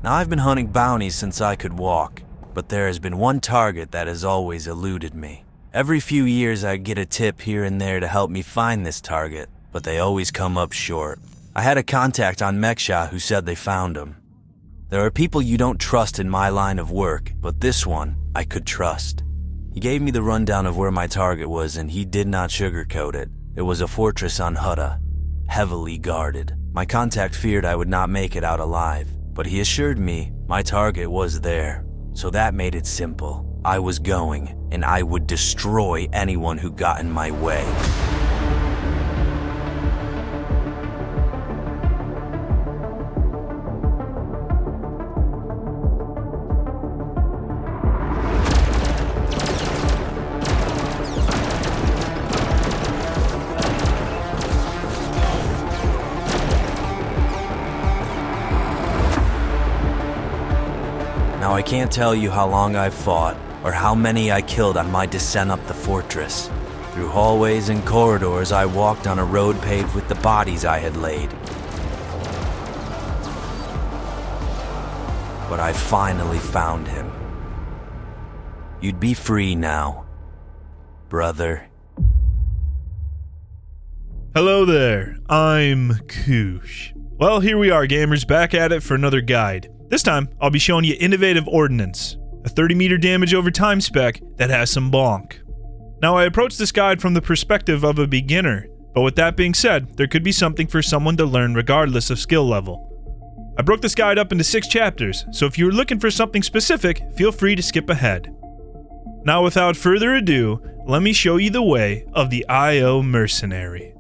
Now, I've been hunting bounties since I could walk, but there has been one target that has always eluded me. Every few years I get a tip here and there to help me find this target, but they always come up short. I had a contact on Mechshot who said they found him. There are people you don't trust in my line of work, but this one I could trust. He gave me the rundown of where my target was, and he did not sugarcoat it. It was a fortress on Hutta, heavily guarded. My contact feared I would not make it out alive, but he assured me my target was there. So that made it simple. I was going, and I would destroy anyone who got in my way. Now, I can't tell you how long I've fought, or how many I killed on my descent up the fortress. Through hallways and corridors, I walked on a road paved with the bodies I had laid. But I finally found him. You'd be free now, brother. Hello there, I'm Cooosh. Well, here we are, gamers, back at it for another guide. This time, I'll be showing you Innovative Ordnance, a 30-meter damage over time spec that has some bonk. Now, I approached this guide from the perspective of a beginner, but with that being said, there could be something for someone to learn regardless of skill level. I broke this guide up into 6 chapters, so if you're looking for something specific, feel free to skip ahead. Now, without further ado, let me show you the way of the IO Mercenary.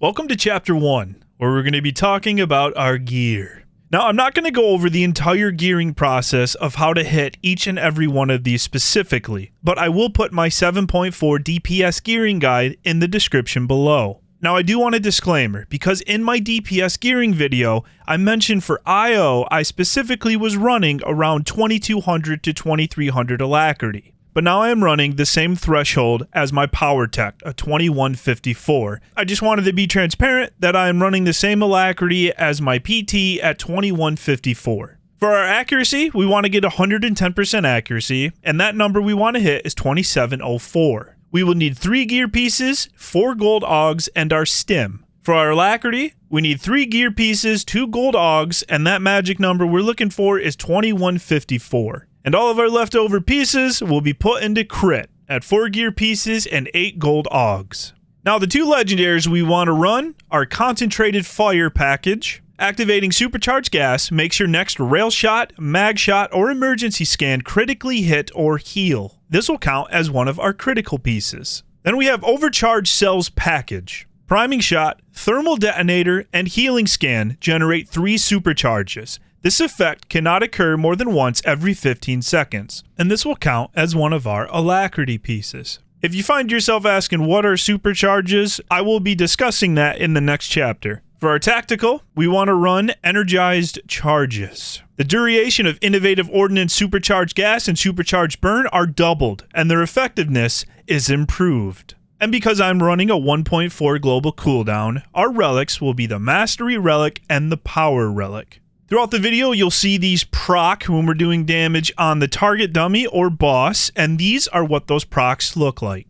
Welcome to Chapter 1, where we're going to be talking about our gear. Now, I'm not going to go over the entire gearing process of how to hit each and every one of these specifically, but I will put my 7.4 DPS gearing guide in the description below. Now, I do want a disclaimer, because in my DPS gearing video, I mentioned for IO, I specifically was running around 2200 to 2300 alacrity. But now I am running the same threshold as my power tech, a 2154. I just wanted to be transparent that I am running the same alacrity as my PT at 2154. For our accuracy, we want to get 110% accuracy, and that number we want to hit is 2704. We will need 3 gear pieces, 4 gold augs, and our stim. For our alacrity, we need 3 gear pieces, 2 gold augs, and that magic number we're looking for is 2154. And all of our leftover pieces will be put into crit at 4 gear pieces and 8 gold augs. Now, the 2 legendaries we want to run are Concentrated Fire Package. Activating Supercharged Gas makes your next rail shot, mag shot, or emergency scan critically hit or heal. This will count as one of our critical pieces. Then we have Overcharged Cells Package. Priming Shot, Thermal Detonator, and Healing Scan generate 3 supercharges. This effect cannot occur more than once every 15 seconds, and this will count as one of our alacrity pieces. If you find yourself asking what are supercharges, I will be discussing that in the next chapter. For our tactical, we want to run Energized Charges. The duration of Innovative Ordnance Supercharged Gas and Supercharged Burn are doubled, and their effectiveness is improved. And because I'm running a 1.4 global cooldown, our relics will be the Mastery Relic and the Power Relic. Throughout the video, you'll see these proc when we're doing damage on the target dummy or boss, and these are what those procs look like.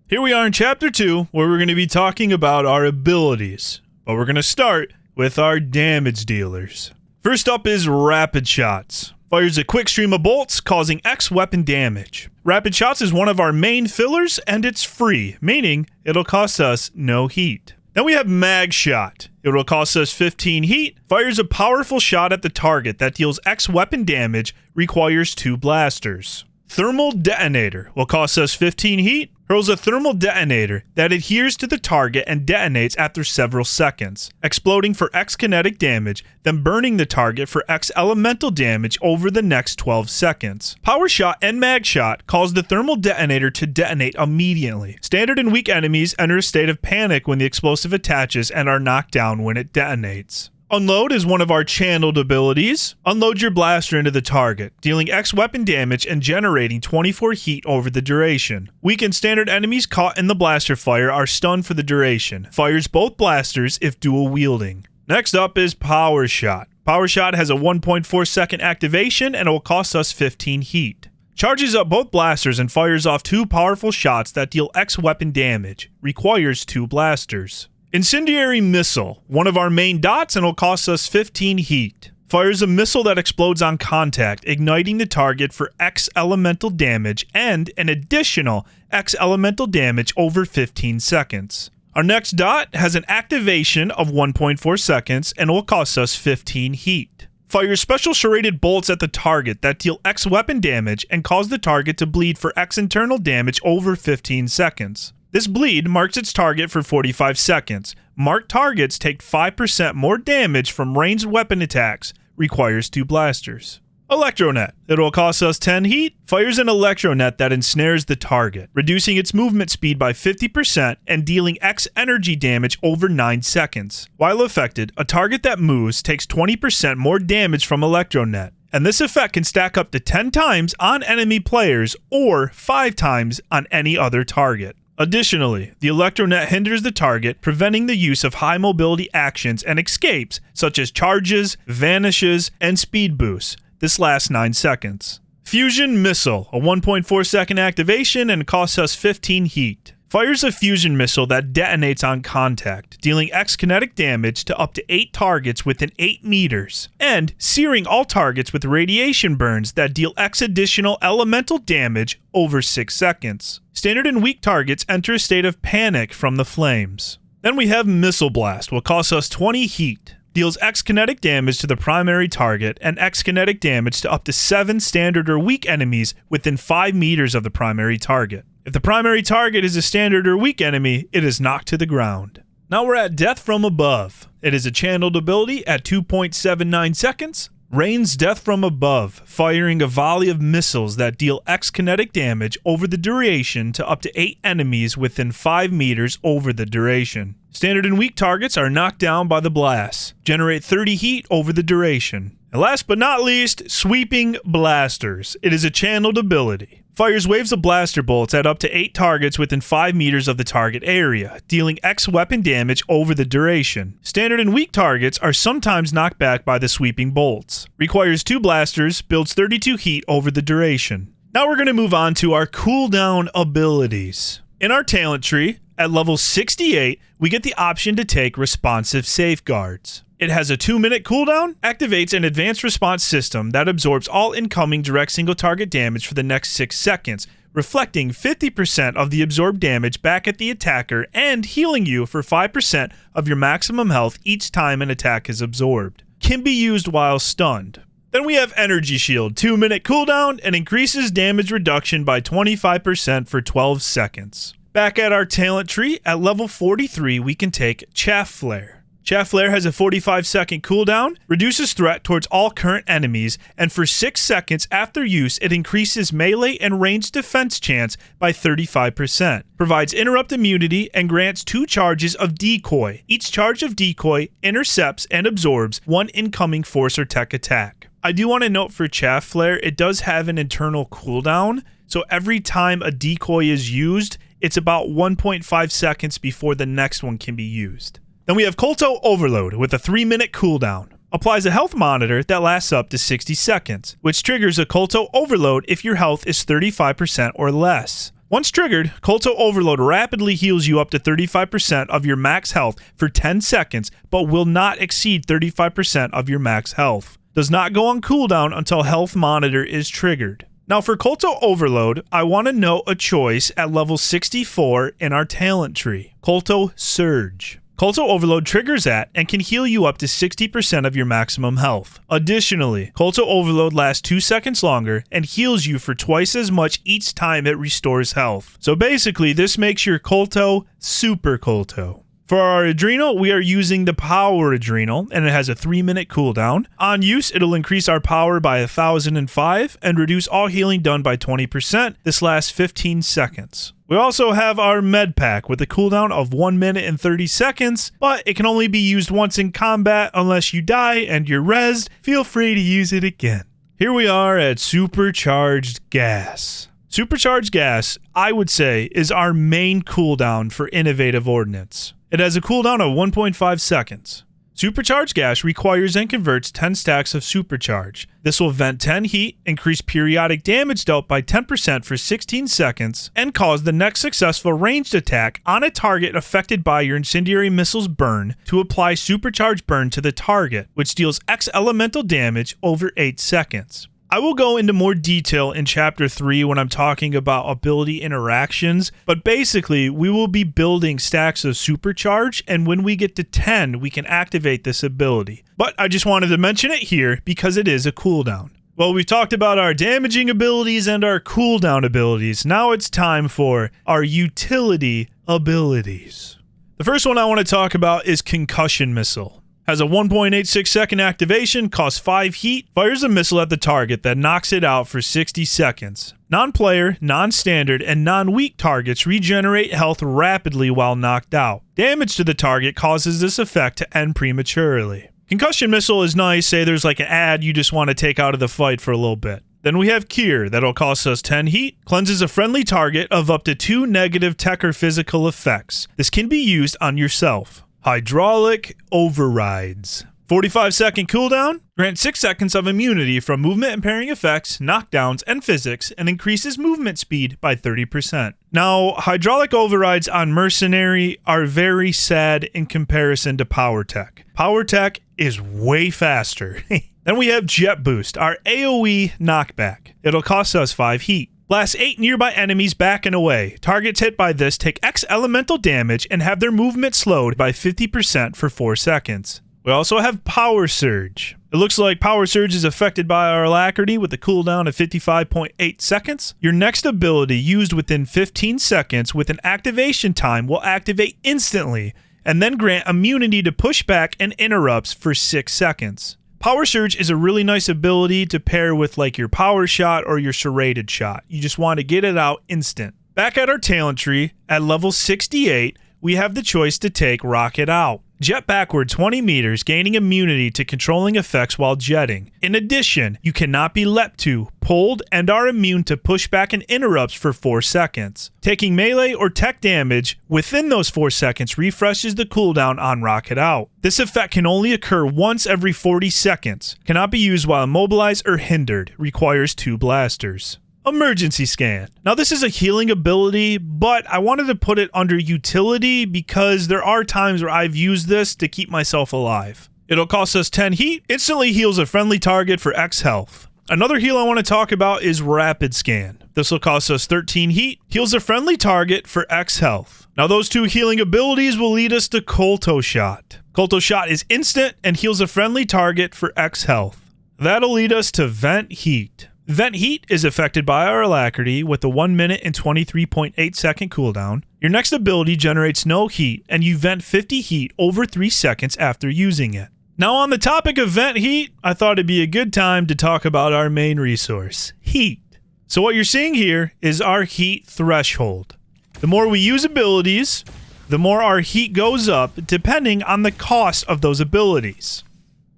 Here we are in Chapter 2, where we're going to be talking about our abilities, but we're going to start with our damage dealers. First up is Rapid Shots. Fires a quick stream of bolts, causing X weapon damage. Rapid Shots is one of our main fillers, and it's free, meaning it'll cost us no heat. Then we have Mag Shot. It will cost us 15 heat, fires a powerful shot at the target that deals X weapon damage, requires 2 blasters. Thermal Detonator will cost us 15 heat, hurls a thermal detonator that adheres to the target and detonates after several seconds, exploding for X kinetic damage, then burning the target for X elemental damage over the next 12 seconds. Power Shot and Mag Shot cause the thermal detonator to detonate immediately. Standard and weak enemies enter a state of panic when the explosive attaches and are knocked down when it detonates. Unload is one of our channeled abilities. Unload your blaster into the target, dealing X weapon damage and generating 24 heat over the duration. Weak and standard enemies caught in the blaster fire are stunned for the duration. Fires both blasters if dual wielding. Next up is Power Shot. Power Shot has a 1.4 second activation and it will cost us 15 heat. Charges up both blasters and fires off 2 powerful shots that deal X weapon damage. Requires 2 blasters. Incendiary Missile, one of our main dots and will cost us 15 heat. Fires a missile that explodes on contact, igniting the target for X elemental damage and an additional X elemental damage over 15 seconds. Our next dot has an activation of 1.4 seconds and will cost us 15 heat. Fires special serrated bolts at the target that deal X weapon damage and cause the target to bleed for X internal damage over 15 seconds. This bleed marks its target for 45 seconds. Marked targets take 5% more damage from ranged weapon attacks. Requires 2 blasters. Electronet. It will cost us 10 heat. Fires an electronet that ensnares the target, reducing its movement speed by 50% and dealing X energy damage over 9 seconds. While affected, a target that moves takes 20% more damage from electronet. And this effect can stack up to 10 times on enemy players or 5 times on any other target. Additionally, the electronet hinders the target, preventing the use of high mobility actions and escapes such as charges, vanishes, and speed boosts. This lasts 9 seconds. Fusion Missile, a 1.4 second activation and costs us 15 heat. Fires a fusion missile that detonates on contact, dealing X kinetic damage to up to 8 targets within 8 meters, and searing all targets with radiation burns that deal X additional elemental damage over 6 seconds. Standard and weak targets enter a state of panic from the flames. Then we have Missile Blast, will cost us 20 heat. Deals X kinetic damage to the primary target and X kinetic damage to up to 7 standard or weak enemies within 5 meters of the primary target. If the primary target is a standard or weak enemy, it is knocked to the ground. Now we're at Death from Above. It is a channeled ability at 2.79 seconds. Rains Death from Above, firing a volley of missiles that deal X kinetic damage over the duration to up to 8 enemies within 5 meters over the duration. Standard and weak targets are knocked down by the blast. Generate 30 heat over the duration. And last but not least, Sweeping Blasters. It is a channeled ability. Fires waves of blaster bolts at up to 8 targets within 5 meters of the target area, dealing X weapon damage over the duration. Standard and weak targets are sometimes knocked back by the sweeping bolts. Requires 2 blasters, builds 32 heat over the duration. Now we're going to move on to our cooldown abilities. In our talent tree, at level 68, we get the option to take Responsive Safeguards. It has a 2-minute cooldown, activates an advanced response system that absorbs all incoming direct single target damage for the next 6 seconds, reflecting 50% of the absorbed damage back at the attacker and healing you for 5% of your maximum health each time an attack is absorbed. Can be used while stunned. Then we have Energy Shield, 2-minute cooldown and increases damage reduction by 25% for 12 seconds. Back at our talent tree, at level 43, we can take Chaff Flare. Chaff Flare has a 45-second cooldown, reduces threat towards all current enemies, and for 6 seconds after use, it increases melee and ranged defense chance by 35%. Provides interrupt immunity and grants 2 charges of Decoy. Each charge of Decoy intercepts and absorbs 1 incoming force or tech attack. I do want to note for Chaff Flare, it does have an internal cooldown, so every time a Decoy is used, it's about 1.5 seconds before the next one can be used. Then we have Kolto Overload with a 3-minute cooldown. Applies a health monitor that lasts up to 60 seconds, which triggers a Kolto Overload if your health is 35% or less. Once triggered, Kolto Overload rapidly heals you up to 35% of your max health for 10 seconds, but will not exceed 35% of your max health. Does not go on cooldown until health monitor is triggered. Now for Kolto Overload, I want to note a choice at level 64 in our talent tree. Kolto Surge. Kolto Overload triggers at and can heal you up to 60% of your maximum health. Additionally, Kolto Overload lasts 2 seconds longer and heals you for twice as much each time it restores health. So basically, this makes your Kolto Super Kolto. For our Adrenal, we are using the Power Adrenal, and it has a 3-minute cooldown. On use, it'll increase our power by 1005 and reduce all healing done by 20%. This lasts 15 seconds. We also have our Med Pack with a cooldown of 1 minute and 30 seconds, but it can only be used once in combat unless you die and you're rezzed. Feel free to use it again. Here we are at Supercharged Gas. Supercharged Gas, I would say, is our main cooldown for Innovative Ordnance. It has a cooldown of 1.5 seconds. Supercharged gas requires and converts 10 stacks of supercharge. This will vent 10 heat, increase periodic damage dealt by 10% for 16 seconds, and cause the next successful ranged attack on a target affected by your incendiary missile's burn to apply supercharged burn to the target, which deals X elemental damage over 8 seconds. I will go into more detail in Chapter 3 when I'm talking about ability interactions, but basically we will be building stacks of supercharge, and when we get to 10, we can activate this ability. But I just wanted to mention it here because it is a cooldown. Well, we've talked about our damaging abilities and our cooldown abilities. Now it's time for our utility abilities. The first one I want to talk about is Concussion Missile. Has a 1.86 second activation, costs 5 heat, fires a missile at the target that knocks it out for 60 seconds. Non-player, non-standard, and non-weak targets regenerate health rapidly while knocked out. Damage to the target causes this effect to end prematurely. Concussion Missile is nice, say there's like an ad you just want to take out of the fight for a little bit. Then we have Cure, that'll cost us 10 heat, cleanses a friendly target of up to 2 negative tech or physical effects. This can be used on yourself. Hydraulic Overrides. 45-second cooldown, grants 6 seconds of immunity from movement impairing effects, knockdowns, and physics, and increases movement speed by 30%. Now, Hydraulic Overrides on Mercenary are very sad in comparison to Power Tech. Power Tech is way faster. Then we have Jet Boost, our AoE knockback. It'll cost us 5 heat. Blast 8 nearby enemies back and away. Targets hit by this take X elemental damage and have their movement slowed by 50% for 4 seconds. We also have Power Surge. It looks like Power Surge is affected by our alacrity with a cooldown of 55.8 seconds. Your next ability used within 15 seconds with an activation time will activate instantly and then grant immunity to pushback and interrupts for 6 seconds. Power Surge is a really nice ability to pair with like your Power Shot or your Serrated Shot. You just want to get it out instant. Back at our talent tree, at level 68, we have the choice to take Rocket Out. Jet backward 20 meters, gaining immunity to controlling effects while jetting. In addition, you cannot be leapt to, pulled, and are immune to pushback and interrupts for 4 seconds. Taking melee or tech damage within those 4 seconds refreshes the cooldown on Rocket Out. This effect can only occur once every 40 seconds. Cannot be used while immobilized or hindered. Requires 2 blasters. Emergency Scan. Now this is a healing ability, but I wanted to put it under utility because there are times where I've used this to keep myself alive. It'll cost us 10 heat, instantly heals a friendly target for X health. Another heal I want to talk about is Rapid Scan. This will cost us 13 heat, heals a friendly target for X health. Now those 2 healing abilities will lead us to Colto Shot. Colto Shot is instant and heals a friendly target for X health. That'll lead us to Vent Heat. Vent Heat is affected by our alacrity with a 1 minute and 23.8 second cooldown. Your next ability generates no heat and you vent 50 heat over 3 seconds after using it. Now on the topic of Vent Heat, I thought it'd be a good time to talk about our main resource, heat. So what you're seeing here is our heat threshold. The more we use abilities, the more our heat goes up depending on the cost of those abilities.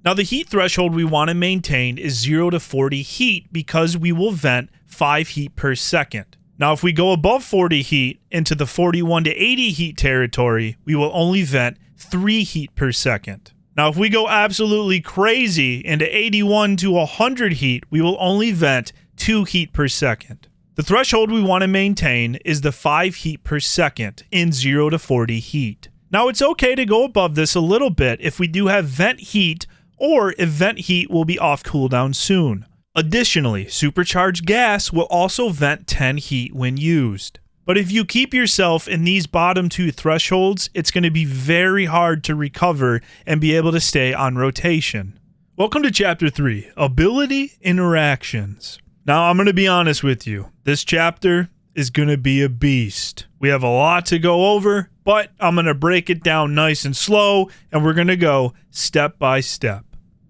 Now the heat threshold we want to maintain is 0 to 40 heat because we will vent 5 heat per second. Now if we go above 40 heat into the 41 to 80 heat territory, we will only vent 3 heat per second. Now if we go absolutely crazy into 81 to 100 heat, we will only vent 2 heat per second. The threshold we want to maintain is the 5 heat per second in 0 to 40 heat. Now it's okay to go above this a little bit if we do have vent heat or if vent heat will be off cooldown soon. Additionally, supercharged gas will also vent 10 heat when used. But if you keep yourself in these bottom 2 thresholds, it's going to be very hard to recover and be able to stay on rotation. Welcome to Chapter 3, Ability Interactions. Now I'm going to be honest with you, this chapter is going to be a beast. We have a lot to go over, but I'm going to break it down nice and slow, and we're going to go step by step.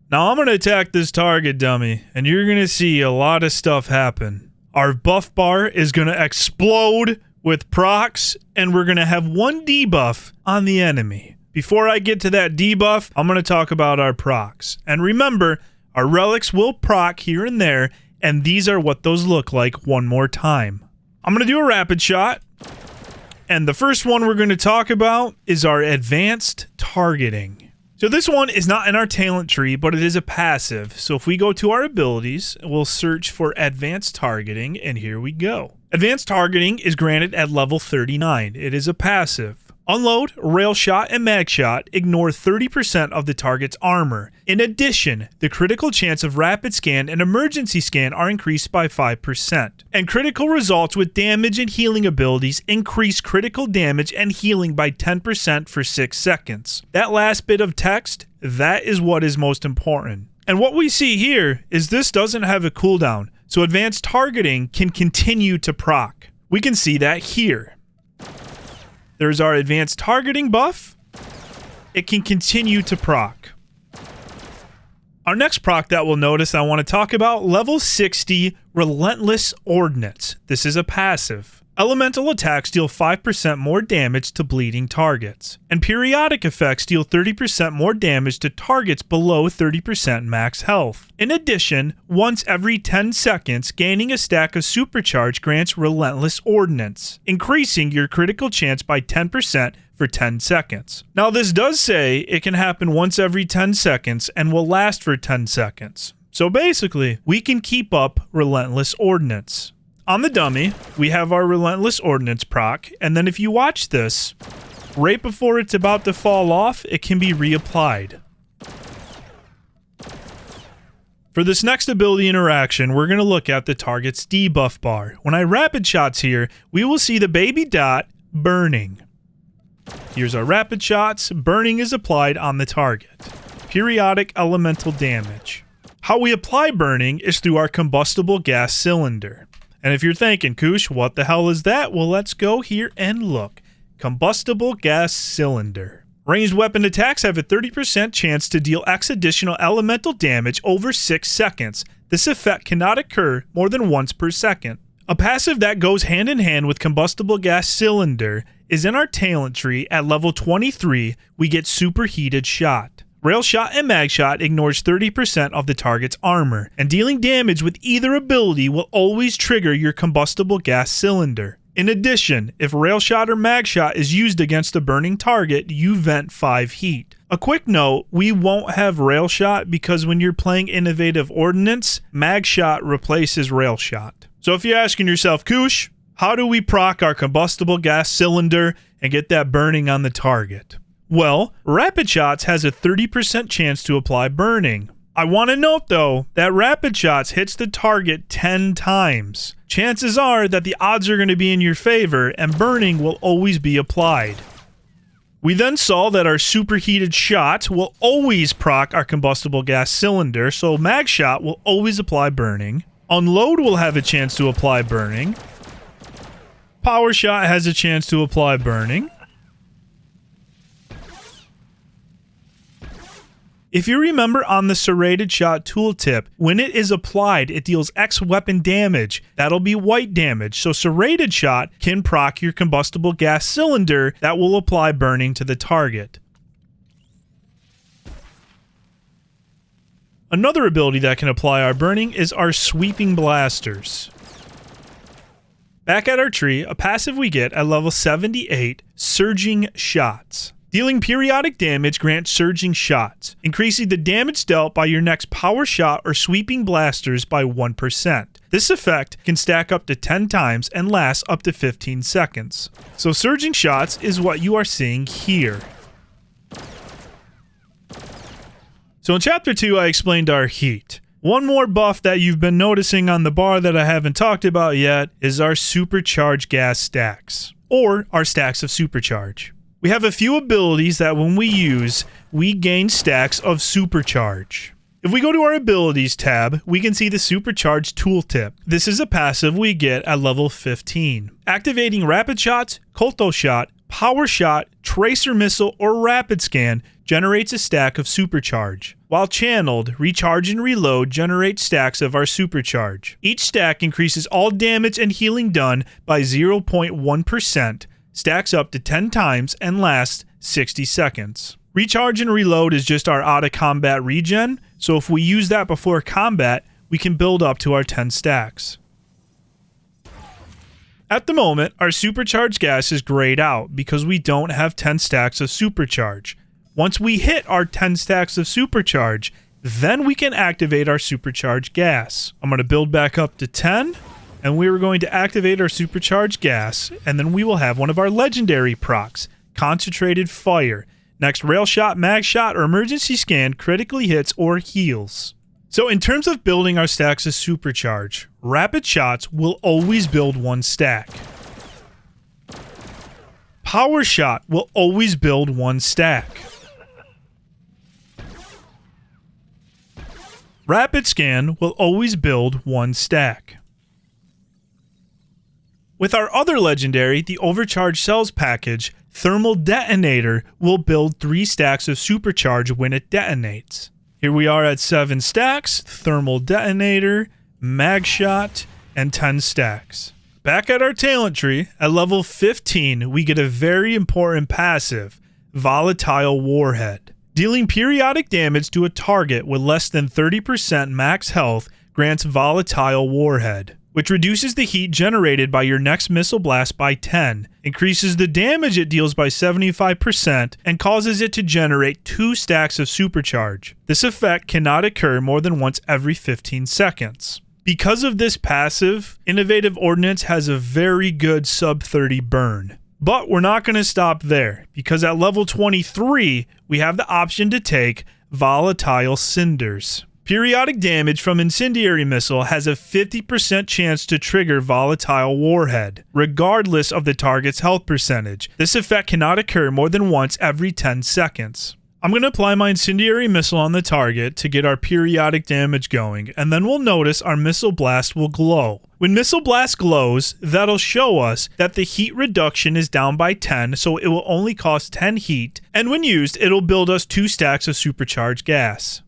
Now I'm going to attack this target dummy, and you're going to see a lot of stuff happen. Our buff bar is going to explode with procs, and we're going to have 1 debuff on the enemy. Before I get to that debuff, I'm going to talk about our procs. And remember, our relics will proc here and there, and these are what those look like one more time. I'm going to do a rapid shot, and the first one we're going to talk about is our advanced targeting. So this one is not in our talent tree, but it is a passive. So if we go to our abilities, we'll search for advanced targeting, and here we go. Advanced targeting is granted at level 39. It is a passive. Unload, rail shot, and mag shot ignore 30% of the target's armor. In addition, the critical chance of rapid scan and emergency scan are increased by 5%. And critical results with damage and healing abilities increase critical damage and healing by 10% for 6 seconds. That last bit of text, that is what is most important. And what we see here is this doesn't have a cooldown, so advanced targeting can continue to proc. We can see that here. There's our advanced targeting buff. It can continue to proc. Our next proc that we'll notice I want to talk about, level 60 Relentless Ordnance. This is a passive. Elemental attacks deal 5% more damage to bleeding targets, and periodic effects deal 30% more damage to targets below 30% max health. In addition, once every 10 seconds, gaining a stack of supercharge grants Relentless Ordnance, increasing your critical chance by 10% for 10 seconds. Now this does say it can happen once every 10 seconds and will last for 10 seconds. So basically, we can keep up Relentless Ordnance. On the dummy, we have our Relentless Ordnance proc, and then if you watch this, right before it's about to fall off, it can be reapplied. For this next ability interaction, we're going to look at the target's debuff bar. When I rapid shots here, we will see the baby dot burning. Here's our rapid shots. Burning is applied on the target. Periodic elemental damage. How we apply burning is through our combustible gas cylinder. And if you're thinking, Cooosh, what the hell is that? Well, let's go here and look. Combustible gas cylinder. Ranged weapon attacks have a 30% chance to deal X additional elemental damage over 6 seconds. This effect cannot occur more than once per second. A passive that goes hand in hand with combustible gas cylinder is in our talent tree. At level 23, we get superheated shot. Rail shot and mag shot ignores 30% of the target's armor, and dealing damage with either ability will always trigger your combustible gas cylinder. In addition, if rail shot or mag shot is used against a burning target, you vent 5 heat. A quick note, we won't have rail shot because when you're playing innovative ordnance, mag shot replaces rail shot. So if you're asking yourself, Cooosh, how do we proc our combustible gas cylinder and get that burning on the target? Well, Rapid Shots has a 30% chance to apply burning. I want to note though that Rapid Shots hits the target 10 times. Chances are that the odds are going to be in your favor and burning will always be applied. We then saw that our superheated shot will always proc our combustible gas cylinder, so mag shot will always apply burning. Unload will have a chance to apply burning. Power shot has a chance to apply burning. If you remember on the serrated shot tooltip, when it is applied, it deals X weapon damage. That'll be white damage. So serrated shot can proc your combustible gas cylinder that will apply burning to the target. Another ability that can apply our burning is our sweeping blasters. Back at our tree, a passive we get at level 78, Surging Shots. Dealing periodic damage grants surging shots, increasing the damage dealt by your next power shot or sweeping blasters by 1%. This effect can stack up to 10 times and last up to 15 seconds. So surging shots is what you are seeing here. So in chapter 2 I explained our heat. One more buff that you've been noticing on the bar that I haven't talked about yet is our supercharged gas stacks, or our stacks of supercharge. We have a few abilities that when we use, we gain stacks of supercharge. If we go to our abilities tab, we can see the supercharge tooltip. This is a passive we get at level 15. Activating rapid shots, colto shot, power shot, tracer missile, or rapid scan generates a stack of supercharge. While channeled, recharge and reload generate stacks of our supercharge. Each stack increases all damage and healing done by 0.1%. Stacks up to 10 times and lasts 60 seconds. Recharge and reload is just our out of combat regen, so if we use that before combat, we can build up to our 10 stacks. At the moment, our supercharged gas is grayed out because we don't have 10 stacks of supercharge. Once we hit our 10 stacks of supercharge, then we can activate our supercharged gas. I'm going to build back up to 10, and we are going to activate our supercharged gas, and then we will have one of our legendary procs, Concentrated Fire. Next, Rail Shot, Mag Shot, or Emergency Scan critically hits or heals. So in terms of building our stacks of supercharge, Rapid Shots will always build one stack. Power Shot will always build one stack. Rapid Scan will always build one stack. With our other legendary, the Overcharged Cells package, Thermal Detonator will build 3 stacks of supercharge when it detonates. Here we are at 7 stacks, Thermal Detonator, Mag Shot, and 10 stacks. Back at our talent tree, at level 15, we get a very important passive, Volatile Warhead. Dealing periodic damage to a target with less than 30% max health grants Volatile Warhead, which reduces the heat generated by your next missile blast by 10, increases the damage it deals by 75%, and causes it to generate 2 stacks of supercharge. This effect cannot occur more than once every 15 seconds. Because of this passive, Innovative Ordnance has a very good sub-30 burn. But we're not going to stop there, because at level 23, we have the option to take Volatile Cinders. Periodic damage from Incendiary Missile has a 50% chance to trigger Volatile Warhead, regardless of the target's health percentage. This effect cannot occur more than once every 10 seconds. I'm going to apply my Incendiary Missile on the target to get our periodic damage going, and then we'll notice our Missile Blast will glow. When Missile Blast glows, that'll show us that the heat reduction is down by 10, so it will only cost 10 heat, and when used, it'll build us 2 stacks of supercharged gas.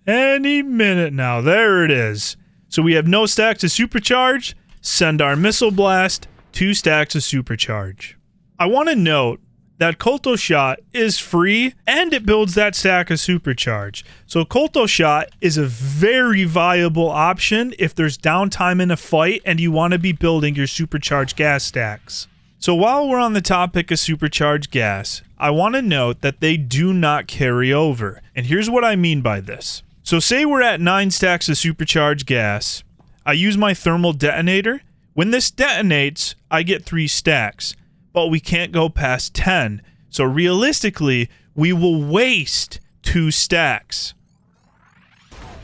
Any minute now, there it is. So we have no stacks of supercharge, send our Missile Blast, 2 stacks of supercharge. I want to note that Colto Shot is free and it builds that stack of supercharge. So Colto Shot is a very viable option if there's downtime in a fight and you want to be building your supercharged gas stacks. So while we're on the topic of supercharged gas, I want to note that they do not carry over. And here's what I mean by this. So say we're at 9 stacks of supercharged gas. I use my Thermal Detonator. When this detonates, I get 3 stacks. But we can't go past 10. So realistically, we will waste 2 stacks.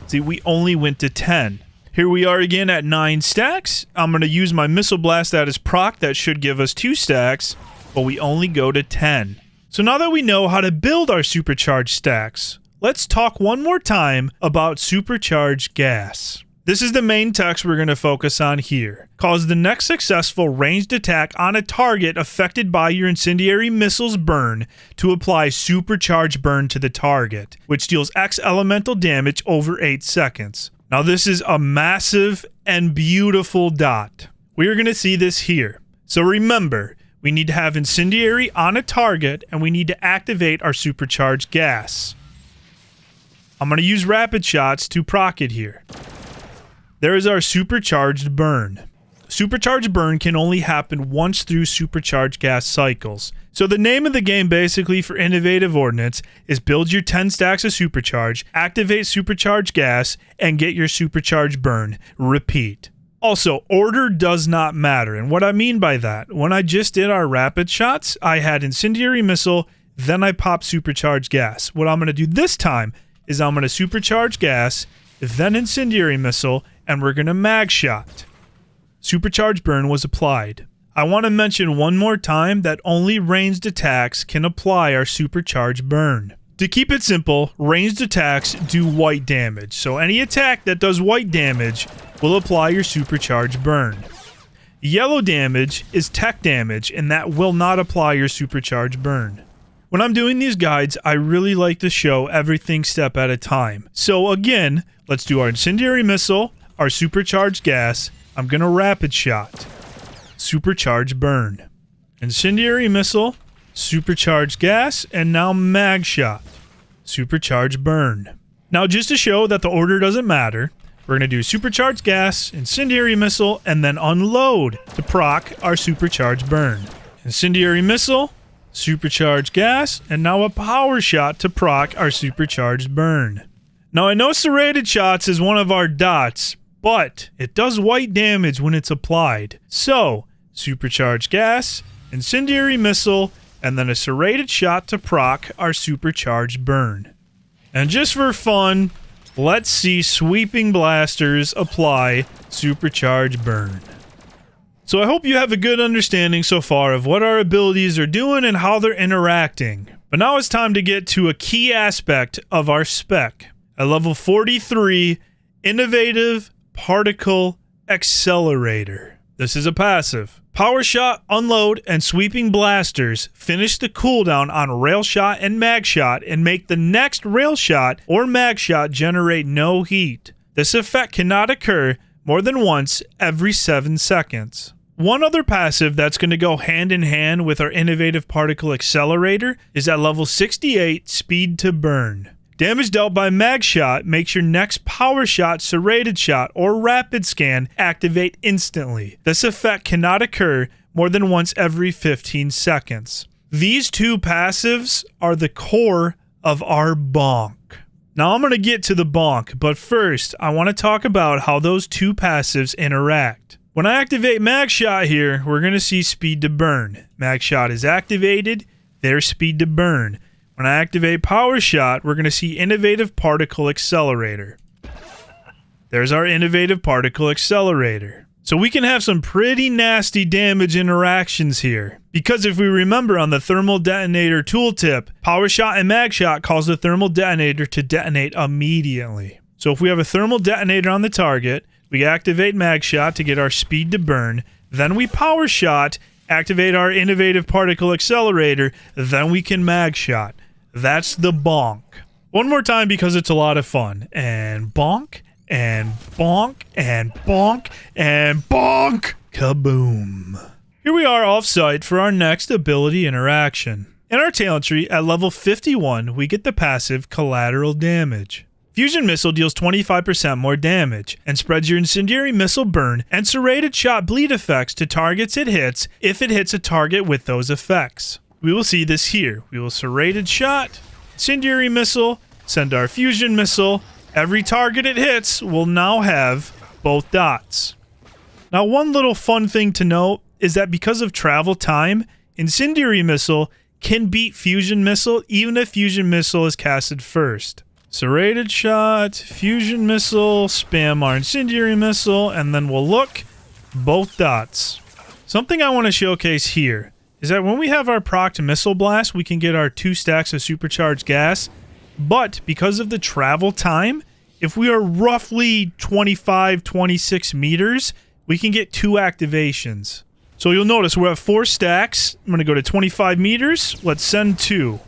See, we only went to 10. Here we are again at 9 stacks. I'm going to use my Missile Blast that is proc. That should give us 2 stacks. But we only go to 10. So now that we know how to build our supercharged stacks, let's talk one more time about supercharged gas. This is the main text we're going to focus on here. Cause the next successful ranged attack on a target affected by your incendiary missile's burn to apply supercharged burn to the target, which deals X elemental damage over 8 seconds. Now this is a massive and beautiful dot. We are going to see this here. So remember, we need to have incendiary on a target and we need to activate our supercharged gas. I'm going to use Rapid Shots to proc it here. There is our supercharged burn. Supercharged burn can only happen once through supercharged gas cycles. So the name of the game basically for Innovative Ordnance is build your 10 stacks of supercharge, activate supercharged gas, and get your supercharged burn. Repeat. Also, order does not matter. And what I mean by that, when I just did our Rapid Shots, I had Incendiary Missile, then I popped supercharged gas. What I'm going to do this time is I'm going to supercharge gas, then Incendiary Missile, and we're going to Mag Shot. Supercharged burn was applied. I want to mention one more time that only ranged attacks can apply our supercharged burn. To keep it simple, ranged attacks do white damage, so any attack that does white damage will apply your supercharged burn. Yellow damage is tech damage, and that will not apply your supercharged burn. When I'm doing these guides, I really like to show everything step at a time. So again, let's do our Incendiary Missile, our supercharged gas. I'm going to Rapid Shot. Supercharged burn. Incendiary Missile, supercharged gas, and now Mag Shot. Supercharged burn. Now just to show that the order doesn't matter, we're going to do supercharged gas, Incendiary Missile, and then unload to proc our supercharged burn. Incendiary Missile, supercharged gas, and now a power shot to proc our supercharged burn. Now I know serrated shots is one of our dots, but it does white damage when it's applied. So, supercharged gas, incendiary missile, and then a serrated shot to proc our supercharged burn. And just for fun, let's see sweeping blasters apply supercharged burn. So I hope you have a good understanding so far of what our abilities are doing and how they're interacting. But now it's time to get to a key aspect of our spec. At level 43, Innovative Particle Accelerator. This is a passive. Power shot, unload, and sweeping blasters finish the cooldown on rail shot and mag shot and make the next rail shot or mag shot generate no heat. This effect cannot occur more than once every 7 seconds. One other passive that's going to go hand in hand with our Innovative Particle Accelerator is at level 68, Speed to Burn. Damage dealt by mag shot makes your next power shot, serrated shot, or rapid scan activate instantly. This effect cannot occur more than once every 15 seconds. These two passives are the core of our BONK. Now I'm going to get to the BONK, but first I want to talk about how those two passives interact. When I activate mag shot here, we're going to see speed to burn. Mag shot is activated, there's speed to burn. When I activate power shot, we're going to see Innovative Particle Accelerator. There's our Innovative Particle Accelerator. So we can have some pretty nasty damage interactions here. Because if we remember on the thermal detonator tooltip, power shot and mag shot cause the thermal detonator to detonate immediately. So if we have a thermal detonator on the target, we activate mag shot to get our speed to burn, then we power shot, activate our Innovative Particle Accelerator, then we can mag shot. That's the BONK. One more time because it's a lot of fun. And bonk, and bonk, and bonk, and bonk! Kaboom! Here we are off-site for our next ability interaction. In our talent tree, at level 51, we get the passive Collateral Damage. Fusion Missile deals 25% more damage, and spreads your Incendiary Missile burn and serrated shot bleed effects to targets it hits if it hits a target with those effects. We will see this here. We will serrated shot, Incendiary Missile, send our Fusion Missile. Every target it hits will now have both dots. Now one little fun thing to note is that because of travel time, Incendiary Missile can beat Fusion Missile even if Fusion Missile is casted first. Serrated shot, Fusion Missile, spam our Incendiary Missile, and then we'll look, both dots. Something I want to showcase here is that when we have our procced Missile Blast, we can get our 2 stacks of supercharged gas, but because of the travel time, if we are roughly 25-26 meters, we can get 2 activations. So you'll notice we're at 4 stacks. I'm going to go to 25 meters. Let's send 2.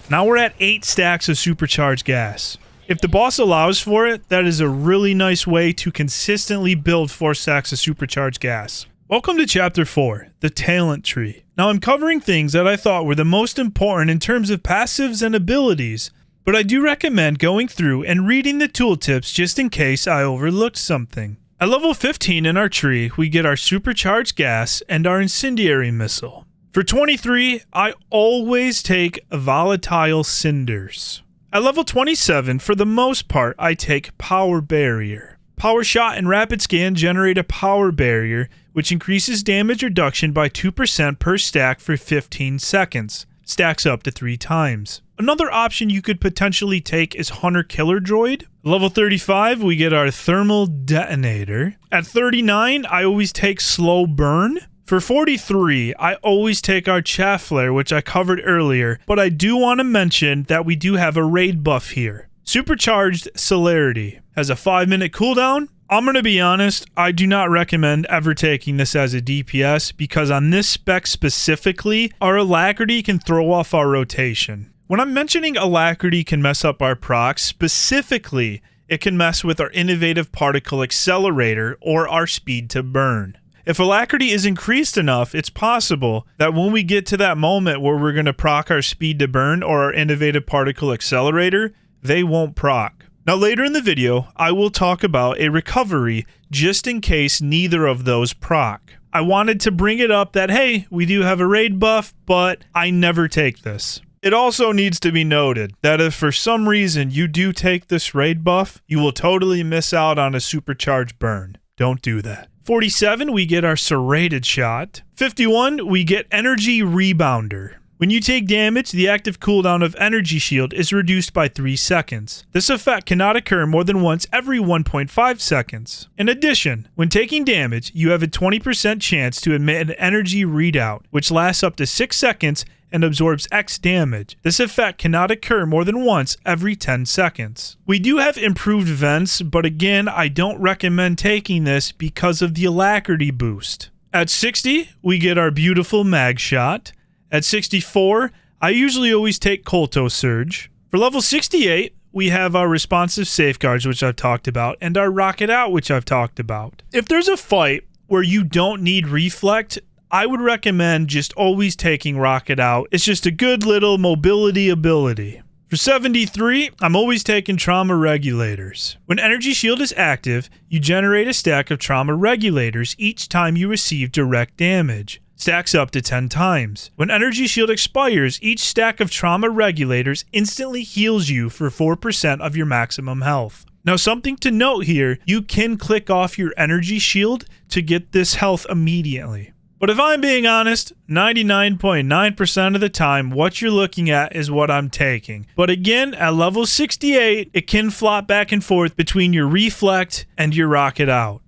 Now we're at 8 stacks of supercharged gas. If the boss allows for it, that is a really nice way to consistently build 4 stacks of supercharged gas. Welcome to Chapter 4, the Talent Tree. Now I'm covering things that I thought were the most important in terms of passives and abilities, but I do recommend going through and reading the tooltips just in case I overlooked something. At level 15 in our tree, we get our supercharged gas and our Incendiary Missile. For 23, I always take Volatile Cinders. At level 27, for the most part, I take Power Barrier. Power Shot and Rapid Scan generate a Power Barrier, which increases damage reduction by 2% per stack for 15 seconds. Stacks up to 3 times. Another option you could potentially take is Hunter Killer Droid. Level 35, we get our Thermal Detonator. At 39, I always take Slow Burn. For 43, I always take our Chaff Flare, which I covered earlier, but I do want to mention that we do have a raid buff here. Supercharged Celerity has a 5-minute cooldown. I'm going to be honest, I do not recommend ever taking this as a DPS because on this spec specifically, our Alacrity can throw off our rotation. When I'm mentioning Alacrity can mess up our procs, specifically, it can mess with our Innovative Particle Accelerator or our Speed to Burn. If Alacrity is increased enough, it's possible that when we get to that moment where we're going to proc our Speed to Burn or our Innovative Particle Accelerator, they won't proc. Now later in the video, I will talk about a recovery just in case neither of those proc. I wanted to bring it up that, hey, we do have a raid buff, but I never take this. It also needs to be noted that if for some reason you do take this raid buff, you will totally miss out on a supercharged burn. Don't do that. 47, we get our serrated shot. 51, we get energy rebounder. When you take damage, the active cooldown of energy shield is reduced by 3 seconds. This effect cannot occur more than once every 1.5 seconds. In addition, when taking damage, you have a 20% chance to emit an energy readout, which lasts up to 6 seconds and absorbs X damage. This effect cannot occur more than once every 10 seconds. We do have improved vents, but again, I don't recommend taking this because of the alacrity boost. At 60, we get our beautiful mag shot. At 64, I usually always take Kolto Surge. For level 68, we have our responsive safeguards, which I've talked about, and our rocket out, which I've talked about. If there's a fight where you don't need reflect, I would recommend just always taking rocket out. It's just a good little mobility ability. For 73, I'm always taking trauma regulators. When energy shield is active, you generate a stack of trauma regulators each time you receive direct damage. Stacks up to 10 times. When energy shield expires, each stack of trauma regulators instantly heals you for 4% of your maximum health. Now, something to note here, you can click off your energy shield to get this health immediately. But if I'm being honest, 99.9% of the time, what you're looking at is what I'm taking. But again, at level 68, it can flop back and forth between your reflect and your rocket out.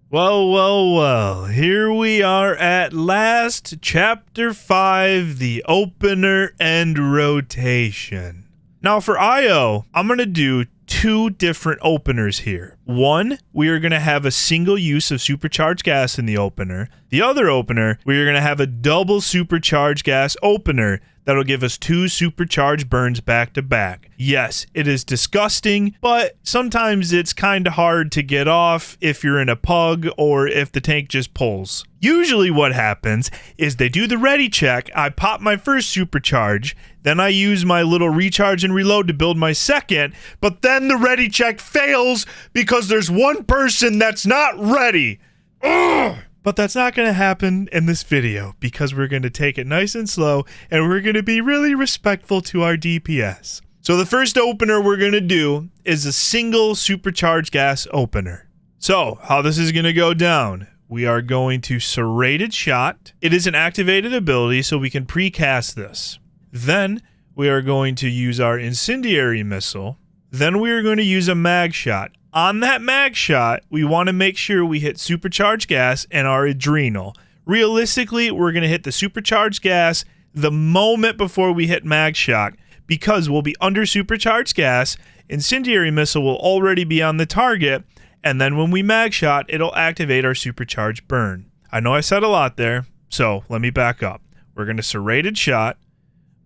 Well, here we are at last, Chapter 5, the opener and rotation. Now for IO, I'm going to do 2 different openers here. One, we are going to have a single use of supercharged gas in the opener. The other opener, we are going to have a double supercharged gas opener that'll give us 2 supercharged burns back to back. Yes, it is disgusting, but sometimes it's kind of hard to get off if you're in a pug or if the tank just pulls. Usually what happens is they do the ready check, I pop my first supercharge, then I use my little recharge and reload to build my second, but then the ready check fails because there's one person that's not ready. Ugh! But that's not going to happen in this video because we're going to take it nice and slow and we're going to be really respectful to our DPS. So the first opener we're going to do is a single supercharged gas opener. So how this is going to go down, we are going to serrated shot. It is an activated ability so we can precast this. Then we are going to use our incendiary missile. Then we are going to use a mag shot. On that mag shot, we want to make sure we hit supercharged gas and our adrenal. Realistically, we're going to hit the supercharged gas the moment before we hit mag shot because we'll be under supercharged gas, incendiary missile will already be on the target, and then when we mag shot, it'll activate our supercharged burn. I know I said a lot there, so let me back up. We're going to serrated shot,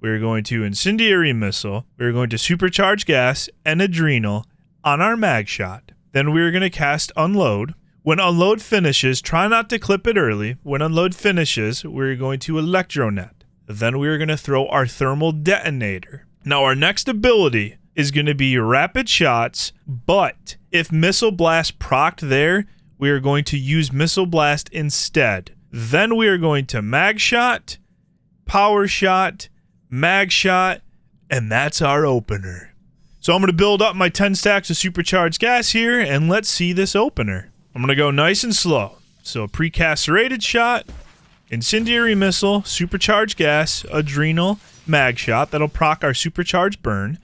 we're going to incendiary missile, we're going to supercharged gas and adrenal, on our mag shot. Then we're going to cast unload. When unload finishes, try not to clip it early. When unload finishes, we're going to electronet. Then we're going to throw our thermal detonator. Now our next ability is going to be rapid shots, but if missile blast procced there, we are going to use missile blast instead. Then we are going to mag shot, power shot, mag shot, and that's our opener. So I'm going to build up my 10 stacks of supercharged gas here, and let's see this opener. I'm going to go nice and slow. So precast serrated shot, incendiary missile, supercharged gas, adrenal, mag shot. That'll proc our supercharged burn.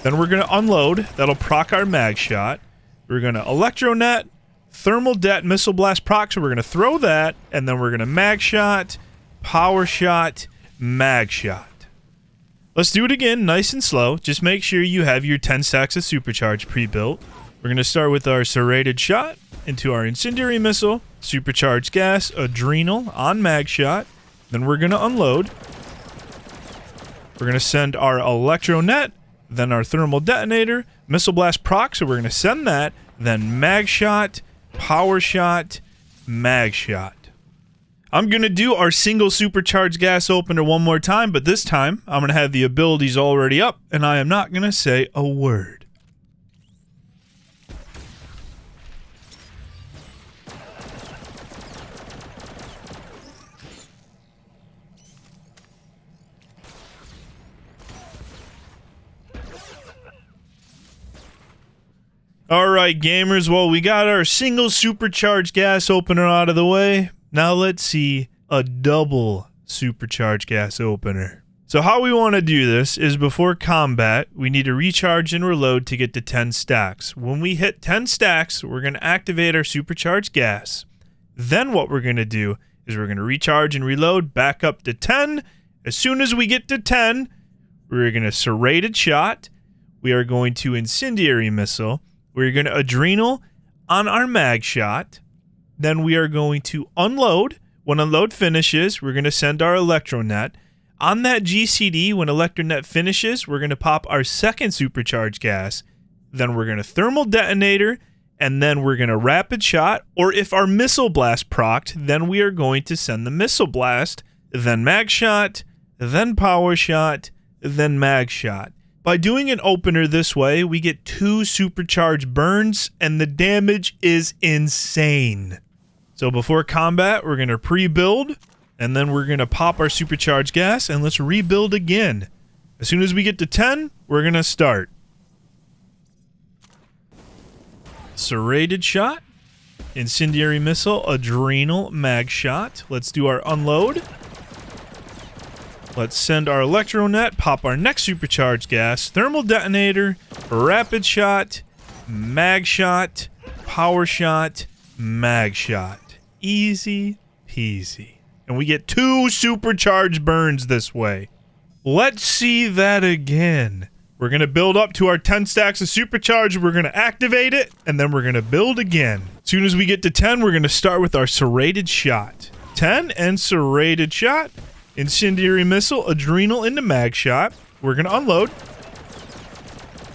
Then we're going to unload. That'll proc our mag shot. We're going to electronet, thermal det, missile blast proc. So we're going to throw that, and then we're going to mag shot, power shot, mag shot. Let's do it again, nice and slow. Just make sure you have your 10 stacks of supercharge pre-built. We're going to start with our serrated shot into our incendiary missile, supercharged gas, adrenal on mag shot. Then we're going to unload. We're going to send our electronet, then our thermal detonator, missile blast proc. So we're going to send that, then mag shot, power shot, mag shot. I'm going to do our single supercharged gas opener one more time, but this time I'm going to have the abilities already up, and I am not going to say a word. Alright, gamers, well, we got our single supercharged gas opener out of the way. Now let's see a double supercharged gas opener. So how we want to do this is before combat, we need to recharge and reload to get to 10 stacks. When we hit 10 stacks, we're going to activate our supercharged gas. Then what we're going to do is we're going to recharge and reload back up to 10. As soon as we get to 10, we're going to serrated shot. We are going to incendiary missile. We're going to adrenal on our mag shot. Then we are going to unload. When unload finishes, we're going to send our electronet. On that GCD, when electronet finishes, we're going to pop our second supercharged gas. Then we're going to thermal detonator, and then we're going to rapid shot. Or if our missile blast procced, then we are going to send the missile blast, then mag shot, then power shot, then mag shot. By doing an opener this way, we get 2 supercharged burns, and the damage is insane. So before combat, we're going to pre-build, and then we're going to pop our supercharged gas, and let's rebuild again. As soon as we get to 10, we're going to start. Serrated shot, incendiary missile, adrenal, mag shot. Let's do our unload. Let's send our electronet, pop our next supercharged gas, thermal detonator, rapid shot, mag shot, power shot, mag shot. Easy peasy. And we get 2 supercharged burns this way. Let's see that again. We're going to build up to our 10 stacks of supercharge. We're going to activate it, and then we're going to build again. As soon as we get to 10, we're going to start with our serrated shot. 10 and serrated shot. Incendiary missile, adrenal into mag shot. We're going to unload.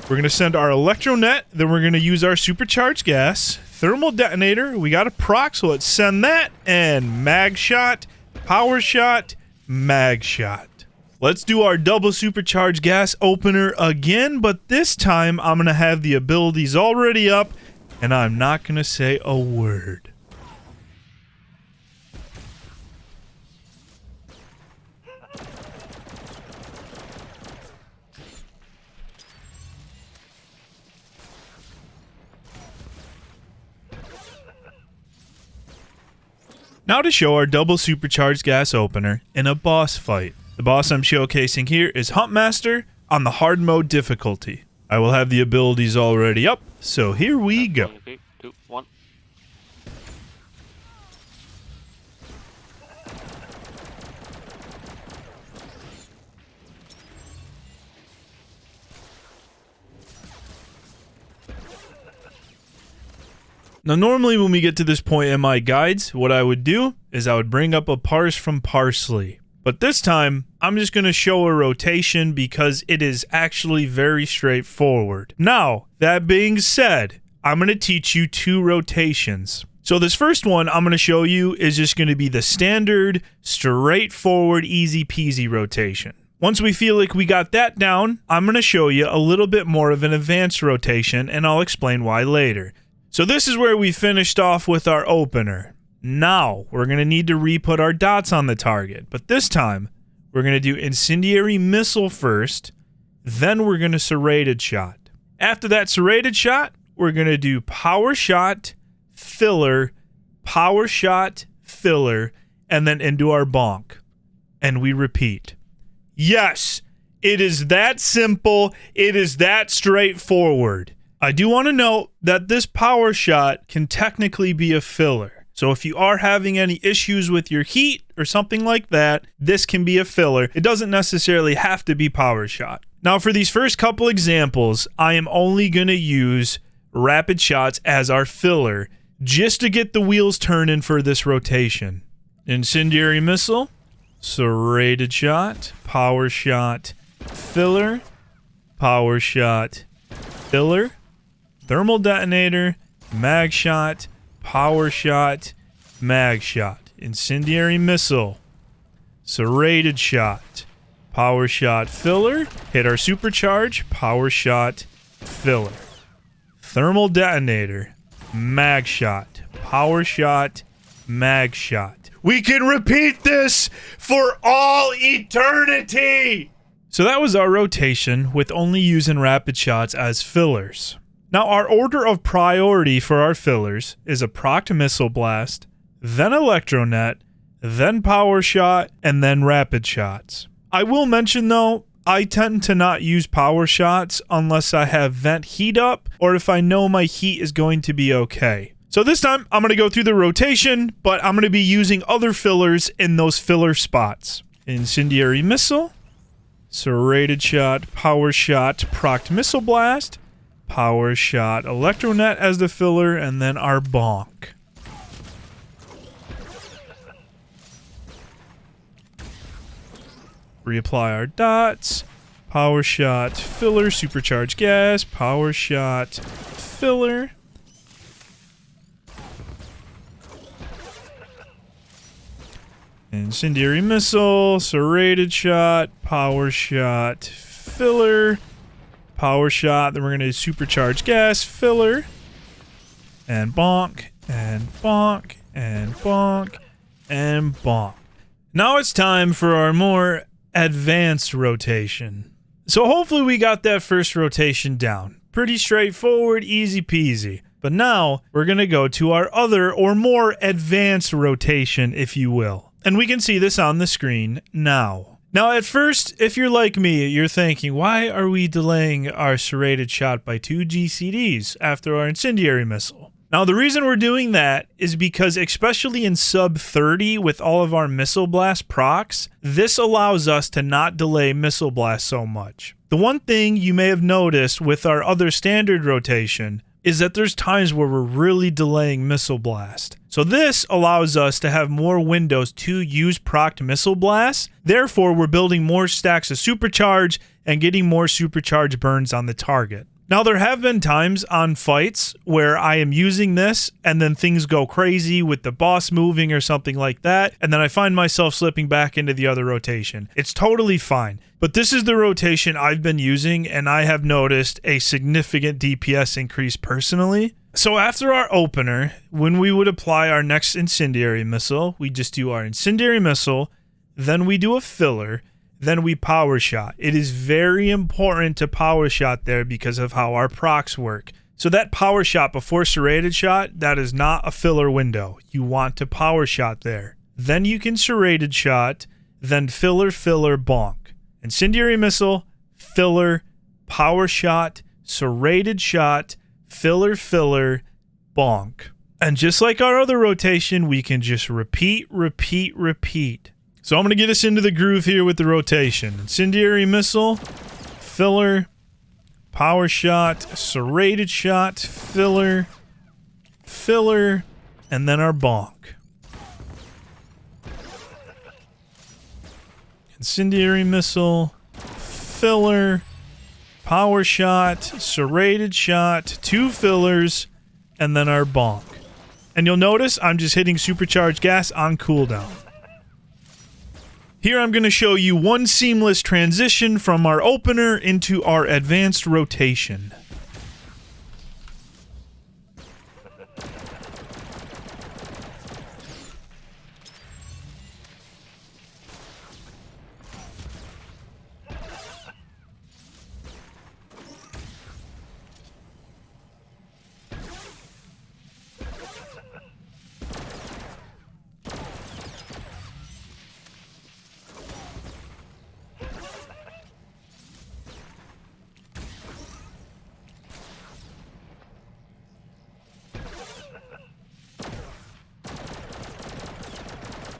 We're going to send our electronet. Then we're going to use our supercharged gas. Thermal detonator. We got a proc, so let's send that. And mag shot, power shot, mag shot. Let's do our double supercharged gas opener again, but this time I'm going to have the abilities already up, and I'm not going to say a word. Now to show our double supercharged gas opener in a boss fight. The boss I'm showcasing here is Huntmaster on the hard mode difficulty. I will have the abilities already up, so here we go. 3, 2, 1. Now normally when we get to this point in my guides, what I would do is I would bring up a parse from parsley. But this time, I'm just going to show a rotation because it is actually very straightforward. Now, that being said, I'm going to teach you 2 rotations. So this first one I'm going to show you is just going to be the standard, straightforward, easy peasy rotation. Once we feel like we got that down, I'm going to show you a little bit more of an advanced rotation, and I'll explain why later. So this is where we finished off with our opener. Now, we're going to need to re-put our dots on the target, but this time, we're going to do incendiary missile first, then we're going to serrated shot. After that serrated shot, we're going to do power shot, filler, and then into our bonk. And we repeat. Yes, it is that simple, it is that straightforward. I do want to note that this power shot can technically be a filler. So if you are having any issues with your heat or something like that, this can be a filler. It doesn't necessarily have to be power shot. Now for these first couple examples, I am only going to use rapid shots as our filler, just to get the wheels turning for this rotation. Incendiary missile, serrated shot, power shot, filler, power shot, filler, thermal detonator, mag shot, power shot, mag shot, incendiary missile, serrated shot, power shot, filler, hit our supercharge, power shot, filler, thermal detonator, mag shot, power shot, mag shot. We can repeat this for all eternity! So that was our rotation with only using rapid shots as fillers. Now, our order of priority for our fillers is a procced missile blast, then electronet, then power shot, and then rapid shots. I will mention though, I tend to not use power shots unless I have vent heat up or if I know my heat is going to be okay. So this time I'm going to go through the rotation, but I'm going to be using other fillers in those filler spots. Incendiary missile, serrated shot, power shot, procced missile blast, power shot, electronet as the filler, and then our BONK. Reapply our dots, power shot, filler, supercharged gas, power shot, filler. Incendiary missile, serrated shot, power shot, filler, power shot, then we're going to supercharge gas, filler, and bonk, and bonk, and bonk, and bonk. Now it's time for our more advanced rotation. So hopefully we got that first rotation down. Pretty straightforward, easy peasy. But now we're going to go to our other or more advanced rotation, if you will. And we can see this on the screen now. Now at first, if you're like me, you're thinking, why are we delaying our serrated shot by 2 GCDs after our incendiary missile? Now, the reason we're doing that is because, especially in sub 30 with all of our missile blast procs, this allows us to not delay missile blast so much. The one thing you may have noticed with our other standard rotation is that there's times where we're really delaying missile blast. So this allows us to have more windows to use procced missile blasts. Therefore, we're building more stacks of supercharge and getting more supercharge burns on the target. Now, there have been times on fights where I am using this and then things go crazy with the boss moving or something like that, and then I find myself slipping back into the other rotation. It's totally fine. But this is the rotation I've been using, and I have noticed a significant DPS increase personally. So after our opener, when we would apply our next incendiary missile, we just do our incendiary missile, then we do a filler, then we power shot. It is very important to power shot there because of how our procs work. So that power shot before serrated shot, that is not a filler window. You want to power shot there. Then you can serrated shot, then filler, filler, bonk. Incendiary missile, filler, power shot, serrated shot, filler, filler, bonk. And just like our other rotation, we can just repeat, repeat, repeat. So I'm going to get us into the groove here with the rotation. Incendiary missile, filler, power shot, serrated shot, filler, filler, and then our bonk. Incendiary missile, filler, power shot, serrated shot, 2 fillers, and then our bonk. And you'll notice I'm just hitting supercharged gas on cooldown. Here I'm going to show you one seamless transition from our opener into our advanced rotation.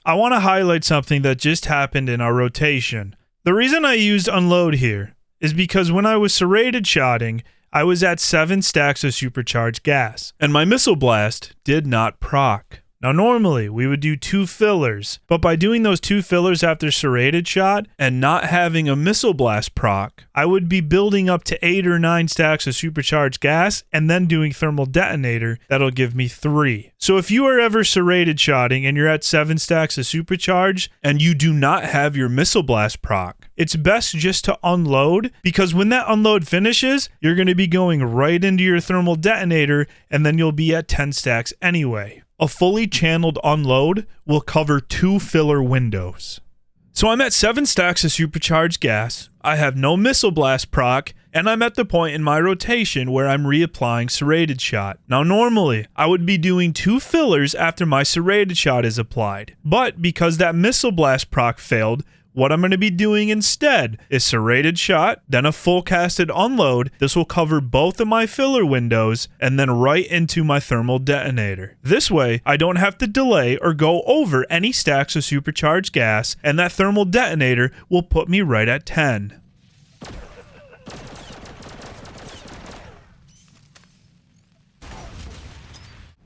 I want to highlight something that just happened in our rotation. The reason I used unload here is because when I was serrated shotting, I was at 7 stacks of supercharged gas, and my missile blast did not proc. Now normally we would do 2 fillers, but by doing those 2 fillers after serrated shot and not having a missile blast proc, I would be building up to 8 or 9 stacks of supercharged gas and then doing thermal detonator that'll give me 3. So if you are ever serrated shotting and you're at 7 stacks of supercharge and you do not have your missile blast proc, it's best just to unload, because when that unload finishes, you're going to be going right into your thermal detonator and then you'll be at 10 stacks anyway. A fully channeled unload will cover 2 filler windows. So I'm at 7 stacks of supercharged gas, I have no missile blast proc, and I'm at the point in my rotation where I'm reapplying serrated shot. Now normally, I would be doing 2 fillers after my serrated shot is applied, but because that missile blast proc failed, what I'm going to be doing instead is serrated shot, then a full casted unload. This will cover both of my filler windows and then right into my thermal detonator. This way, I don't have to delay or go over any stacks of supercharged gas, and that thermal detonator will put me right at 10.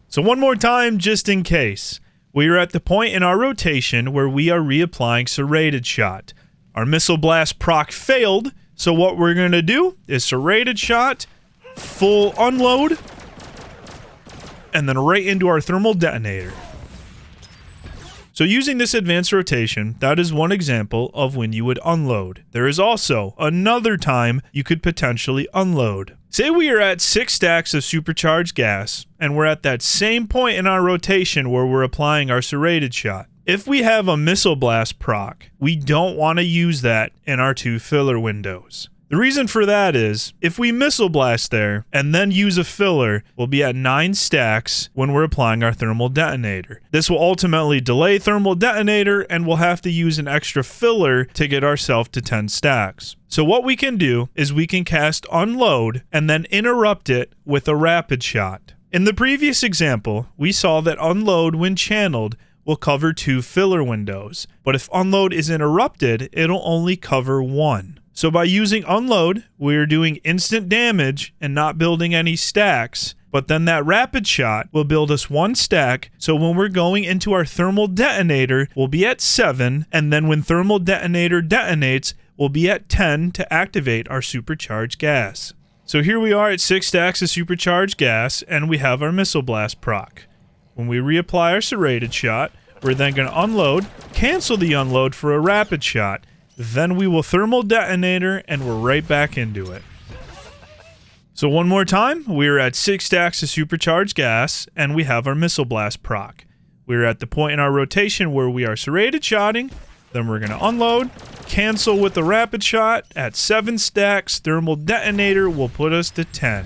So one more time, just in case. We are at the point in our rotation where we are reapplying serrated shot. Our missile blast proc failed, so what we're going to do is serrated shot, full unload, and then right into our thermal detonator. So using this advanced rotation, that is one example of when you would unload. There is also another time you could potentially unload. Say we are at 6 stacks of supercharged gas, and we're at that same point in our rotation where we're applying our serrated shot. If we have a missile blast proc, we don't want to use that in our 2 filler windows. The reason for that is, if we missile blast there and then use a filler, we'll be at 9 stacks when we're applying our thermal detonator. This will ultimately delay thermal detonator, and we'll have to use an extra filler to get ourselves to 10 stacks. So what we can do is we can cast unload and then interrupt it with a rapid shot. In the previous example, we saw that unload when channeled will cover 2 filler windows, but if unload is interrupted, it'll only cover 1. So by using unload, we're doing instant damage and not building any stacks, but then that rapid shot will build us 1 stack, so when we're going into our thermal detonator, we'll be at 7, and then when thermal detonator detonates, we'll be at 10 to activate our supercharged gas. So here we are at 6 stacks of supercharged gas, and we have our missile blast proc. When we reapply our serrated shot, we're then going to unload, cancel the unload for a rapid shot, then we will thermal detonator, and we're right back into it. So one more time, we're at 6 stacks of supercharged gas, and we have our missile blast proc. We're at the point in our rotation where we are serrated shotting, then we're going to unload, cancel with the rapid shot, at 7 stacks, thermal detonator will put us to 10.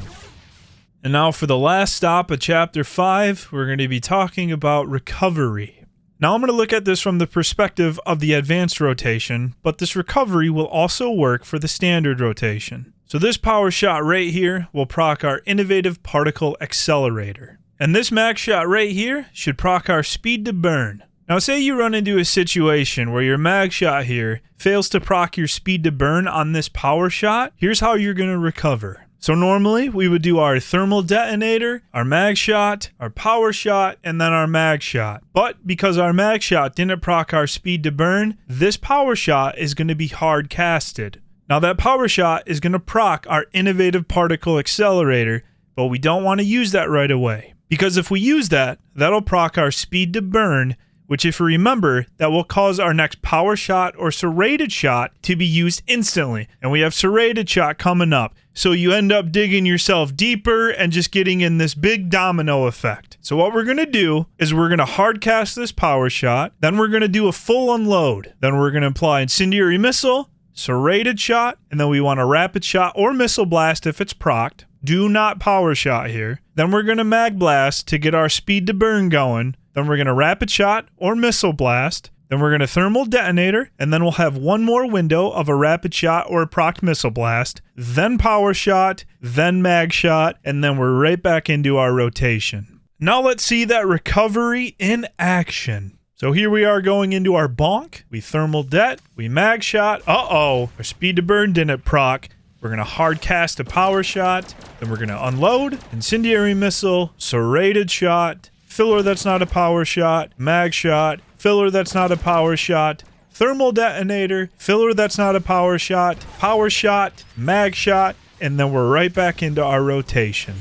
And now for the last stop of Chapter 5, we're going to be talking about recovery. Now I'm going to look at this from the perspective of the advanced rotation, but this recovery will also work for the standard rotation. So this power shot right here will proc our innovative particle accelerator. And this max shot right here should proc our speed to burn. Now say you run into a situation where your mag shot here fails to proc your speed to burn on this power shot, here's how you're going to recover. So normally we would do our thermal detonator, our mag shot, our power shot, and then our mag shot. But because our mag shot didn't proc our speed to burn, this power shot is going to be hard casted. Now that power shot is going to proc our innovative particle accelerator, but we don't want to use that right away. Because if we use that, that'll proc our speed to burn, which if you remember, that will cause our next power shot or serrated shot to be used instantly. And we have serrated shot coming up. So you end up digging yourself deeper and just getting in this big domino effect. So what we're going to do is we're going to hard cast this power shot. Then we're going to do a full unload. Then we're going to apply incendiary missile, serrated shot, and then we want a rapid shot or missile blast if it's procced. Do not power shot here. Then we're going to mag blast to get our speed to burn going. Then we're going to rapid shot or missile blast. Then we're going to thermal detonator, and then we'll have one more window of a rapid shot or a proc missile blast, then power shot, then mag shot, and then we're right back into our rotation. Now let's see that recovery in action. So here we are going into our bonk. We thermal det, we mag shot. Our speed to burn didn't proc. We're going to hard cast a power shot, then we're going to unload, incendiary missile, serrated shot, filler that's not a power shot, mag shot, filler that's not a power shot, thermal detonator, filler that's not a power shot, mag shot, and then we're right back into our rotation.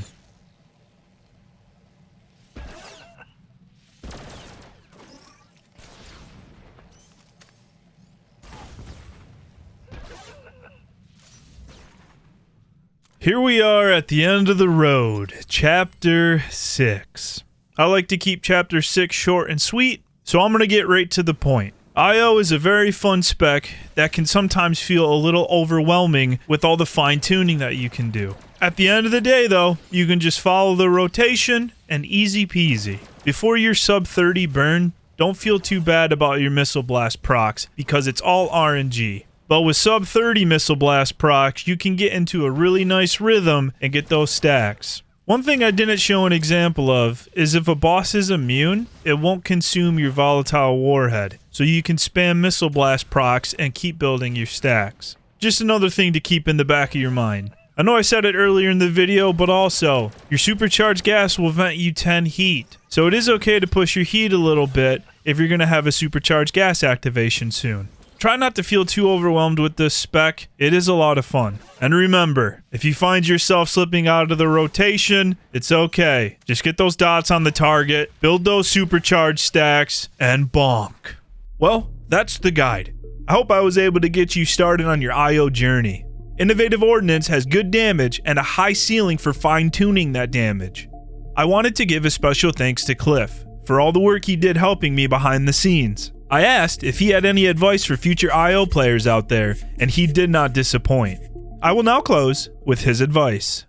Here we are at the end of the road, Chapter 6. I like to keep Chapter 6 short and sweet, so I'm going to get right to the point. IO is a very fun spec that can sometimes feel a little overwhelming with all the fine-tuning that you can do. At the end of the day though, you can just follow the rotation and easy peasy. Before your sub 30 burn, don't feel too bad about your missile blast procs because it's all RNG. But with sub 30 missile blast procs, you can get into a really nice rhythm and get those stacks. One thing I didn't show an example of is if a boss is immune, it won't consume your volatile warhead, so you can spam missile blast procs and keep building your stacks. Just another thing to keep in the back of your mind. I know I said it earlier in the video, but also, your supercharged gas will vent you 10 heat, so it is okay to push your heat a little bit if you're going to have a supercharged gas activation soon. Try not to feel too overwhelmed with this spec, it is a lot of fun. And remember, if you find yourself slipping out of the rotation, it's okay. Just get those dots on the target, build those supercharged stacks, and bonk. Well, that's the guide. I hope I was able to get you started on your IO journey. Innovative Ordnance has good damage and a high ceiling for fine-tuning that damage. I wanted to give a special thanks to Cliff for all the work he did helping me behind the scenes. I asked if he had any advice for future IO players out there, and he did not disappoint. I will now close with his advice.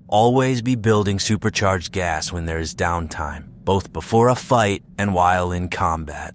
Always be building supercharged gas when there is downtime, both before a fight and while in combat.